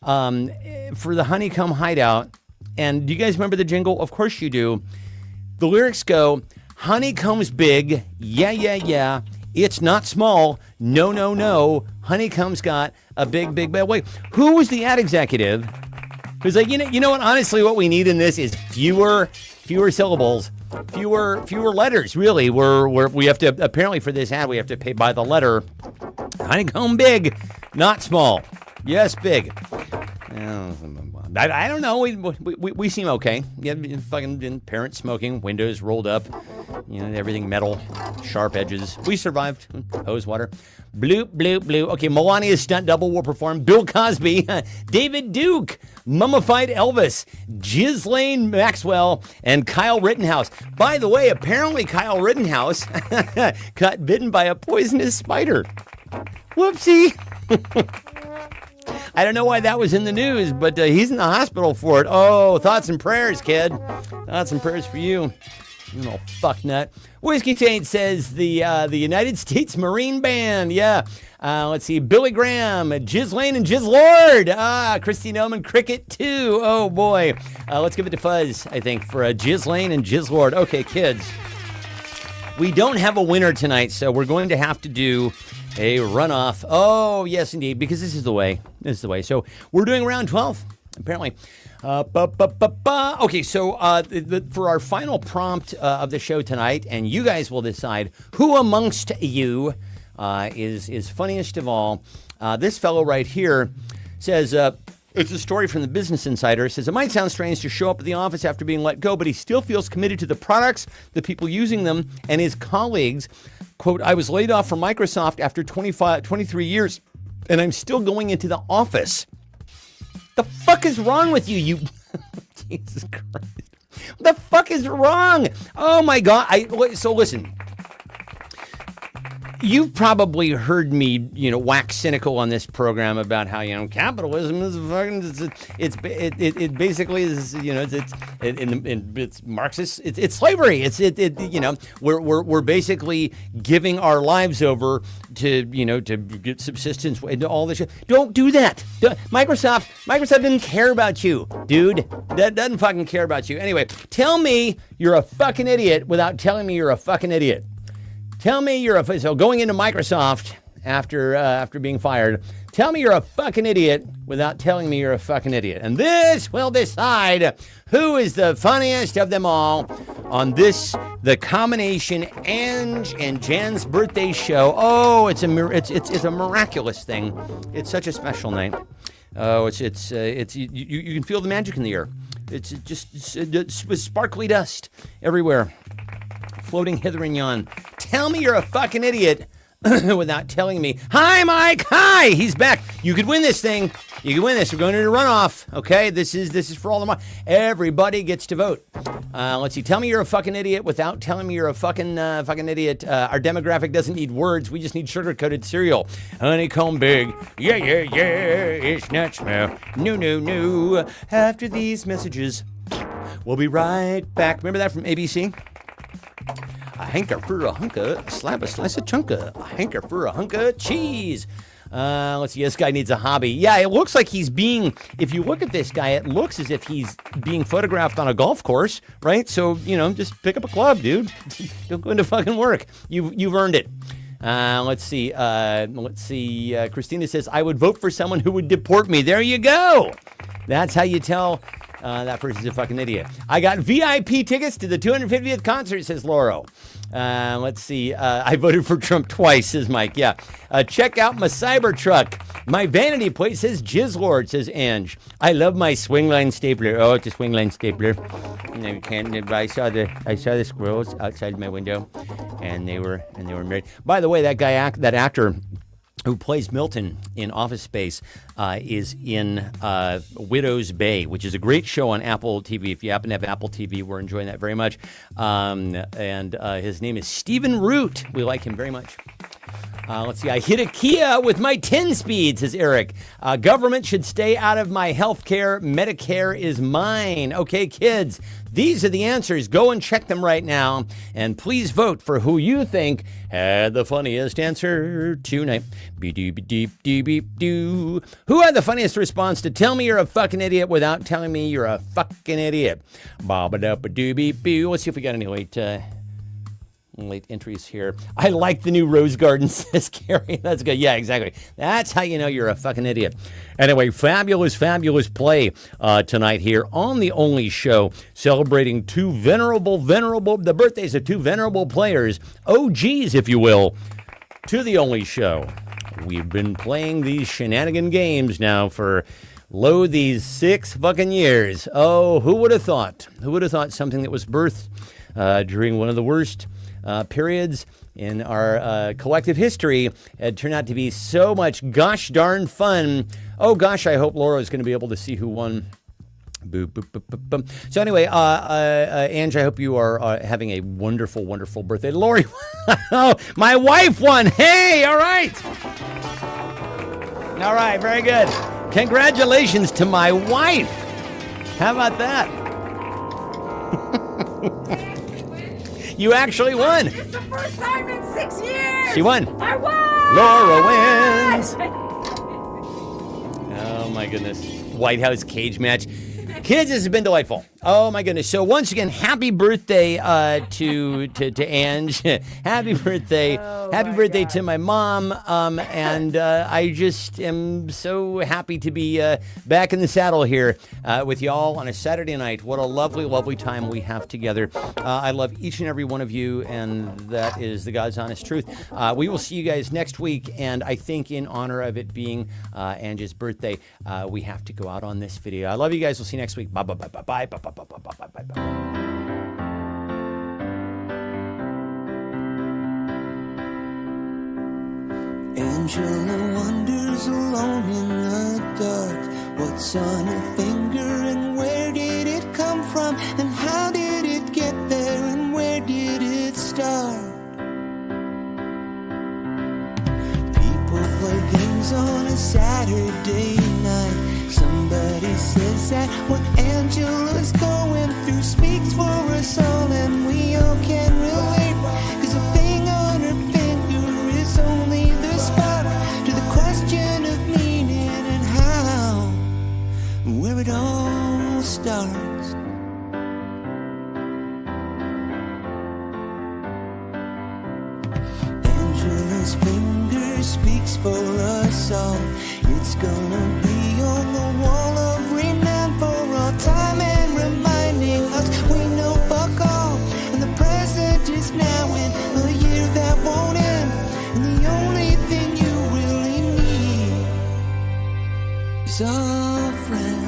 for the Honeycomb Hideout. And do you guys remember the jingle? Of course you do. The lyrics go, honeycomb's big, yeah, yeah, yeah. It's not small, no, no, no. Honeycomb's got a big, big bad. Wait, who was the ad executive? Who's like, you know what? Honestly, what we need in this is fewer syllables, fewer letters. Really, we have to apparently for this ad we have to pay by the letter. Honeycomb big, not small. Yes, big. I don't know. We seem okay. Yeah, fucking parents smoking, windows rolled up, everything metal, sharp edges. We survived. Hose water. Bloop, bloop, bloop. Okay, Melania's stunt double will perform. Bill Cosby, David Duke, Mummified Elvis, Ghislaine Maxwell, and Kyle Rittenhouse. By the way, apparently Kyle Rittenhouse got bitten by a poisonous spider. Whoopsie. I don't know why that was in the news, but he's in the hospital for it. Oh, thoughts and prayers, kid. Thoughts and prayers for you. You little fucknut. Whiskey Taint says the United States Marine Band. Yeah. Let's see. Billy Graham, Ghislaine and Ghislord. Christine Oman, Cricket 2. Oh, boy. Let's give it to Fuzz, I think, for Ghislaine and Ghislord. Okay, kids. We don't have a winner tonight, so we're going to have to do a runoff. Oh, yes, indeed, because this is the way. This is the way. So we're doing round 12, apparently. Okay, so for our final prompt of the show tonight, and you guys will decide who amongst you is funniest of all. This fellow right here says, it's a story from the Business Insider. It says, it might sound strange to show up at the office after being let go, but he still feels committed to the products, the people using them, and his colleagues. Quote, I was laid off from Microsoft after 23 years, and I'm still going into the office. The fuck is wrong with you? Jesus Christ. What the fuck is wrong? Oh, my God. So listen. You've probably heard me, wax cynical on this program about how, capitalism is fucking, it basically is, it's Marxist, it's slavery. We're basically giving our lives over to get subsistence and all this shit. Don't do that. Microsoft didn't care about you, dude. That doesn't fucking care about you. Anyway, tell me you're a fucking idiot without telling me you're a fucking idiot. Tell me so going into Microsoft after being fired, tell me you're a fucking idiot without telling me you're a fucking idiot. And this will decide who is the funniest of them all on the combination Ange and Jan's birthday show. Oh, it's a miraculous thing. It's such a special night. Oh, you can feel the magic in the air. It's with sparkly dust everywhere, floating hither and yon. Tell me you're a fucking idiot without telling me, hi, Mike, hi, he's back. You could win this thing. You can win this. We're going to runoff, okay? This is for all the money. Everybody gets to vote. Let's see. Tell me you're a fucking idiot without telling me you're a fucking idiot. Our demographic doesn't need words. We just need sugar-coated cereal. Honeycomb big. Yeah, it's not smell. No. After these messages, we'll be right back. Remember that from ABC? A hanker for a hunka, slap a slice of chunka. A hanker for a hunk of cheese. Let's see, this guy needs a hobby. Yeah, it looks like if you look at this guy, it looks as if he's being photographed on a golf course, right? So, just pick up a club, dude. Don't go into fucking work. You've earned it. Let's see. Christina says, I would vote for someone who would deport me. There you go. That's how you tell that person's a fucking idiot. I got VIP tickets to the 250th concert, says Lauro. Let's see. I voted for Trump twice, says Mike. Yeah. Check out my Cybertruck. My vanity plate says Jizzlord, says Ange. I love my swingline stapler. Oh, it's a swingline stapler. I saw the squirrels outside my window, and they were married. By the way, that actor who plays Milton in Office Space is in Widow's Bay, which is a great show on Apple TV. If you happen to have Apple TV, we're enjoying that very much. And his name is Stephen Root. We like him very much. Let's see. I hit a Kia with my 10-speed, says Eric. Government should stay out of my health care. Medicare is mine. Okay, kids, these are the answers. Go and check them right now. And please vote for who you think had the funniest answer tonight. Beep-deep-deep-deep-doo. Who had the funniest response to tell me you're a fucking idiot without telling me you're a fucking idiot? Ba-ba-da-ba-doo-beep-boo. Let's see if we got any late entries here. I like the new Rose Garden, says Carrie. That's good. Yeah, exactly. That's how you know you're a fucking idiot. Anyway, fabulous play tonight here on The Only Show, celebrating the birthdays of two venerable players, OGs, if you will, to The Only Show. We've been playing these shenanigan games now for Lo, these 6 fucking years. Oh, who would have thought? Who would have thought something that was birthed during one of the worst periods in our collective history had turned out to be so much gosh darn fun. Oh gosh, I hope Laura is going to be able to see who won. Boop, boop, boop, boop, boop. So anyway, Ange, I hope you are having a wonderful, wonderful birthday. Lori, oh, my wife won. Hey, all right. All right, very good. Congratulations to my wife. How about that? You actually won. It's the first time in 6 years. She won. I won. Laura wins. Oh my goodness. White House cage match. Kids, this has been delightful. Oh my goodness. So once again, happy birthday to Ange. Happy birthday. Happy birthday to my mom. And I just am so happy to be back in the saddle here with y'all on a Saturday night. What a lovely, lovely time we have together. I love each and every one of you, and that is the God's honest truth. We will see you guys next week, and I think in honor of it being Ange's birthday, we have to go out on this video. I love you guys. We'll see you next week. Bye, bye, bye, bye, bye, bye, bye, bye, bye, bye, bye, bye. Angela wanders alone in the dark. What's on her finger and where did it come from? And how did it get there and where did it start? People play games on a Saturday night. Somebody says that what Angela's going through speaks for us all, and we all can relate. 'Cause the thing on her finger is only the spark to the question of meaning and how, where it all starts. Angela's finger speaks for us all. It's gonna be on the wall of renown for all time and reminding us we know fuck all. And the present is now in a year that won't end. And the only thing you really need is a friend.